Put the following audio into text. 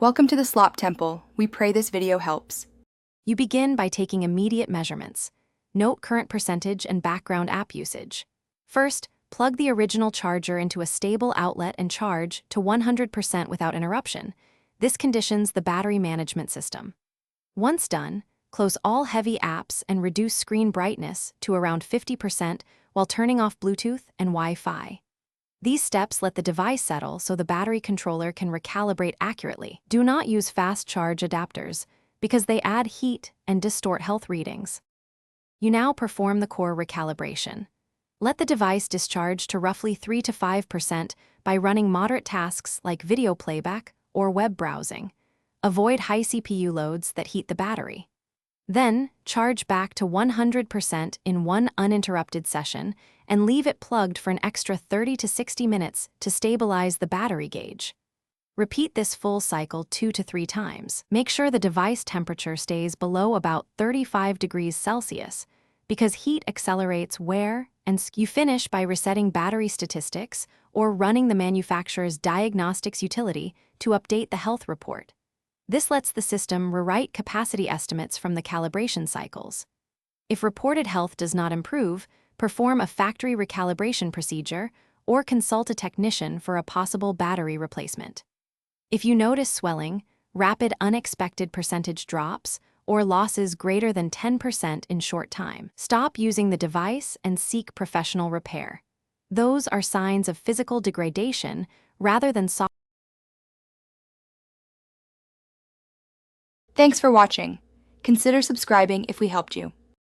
Welcome to the Slop Temple. We pray this video helps. You begin by taking immediate measurements. Note current percentage and background app usage. First, plug the original charger into a stable outlet and charge to 100% without interruption. This conditions the battery management system. Once done, close all heavy apps and reduce screen brightness to around 50% while turning off Bluetooth and Wi-Fi. These steps let the device settle so the battery controller can recalibrate accurately. Do not use fast charge adapters because they add heat and distort health readings. You now perform the core recalibration. Let the device discharge to roughly 3 to 5% by running moderate tasks like video playback or web browsing. Avoid high CPU loads that heat the battery. Then, charge back to 100% in one uninterrupted session and leave it plugged for an extra 30 to 60 minutes to stabilize the battery gauge. Repeat this full cycle 2 to 3 times. Make sure the device temperature stays below about 35 degrees Celsius because heat accelerates wear and you finish by resetting battery statistics or running the manufacturer's diagnostics utility to update the health report. This lets the system rewrite capacity estimates from the calibration cycles. If reported health does not improve, perform a factory recalibration procedure or consult a technician for a possible battery replacement. If you notice swelling, rapid unexpected percentage drops, or losses greater than 10% in short time, stop using the device and seek professional repair. Those are signs of physical degradation rather than software. Thanks for watching. Consider subscribing if we helped you.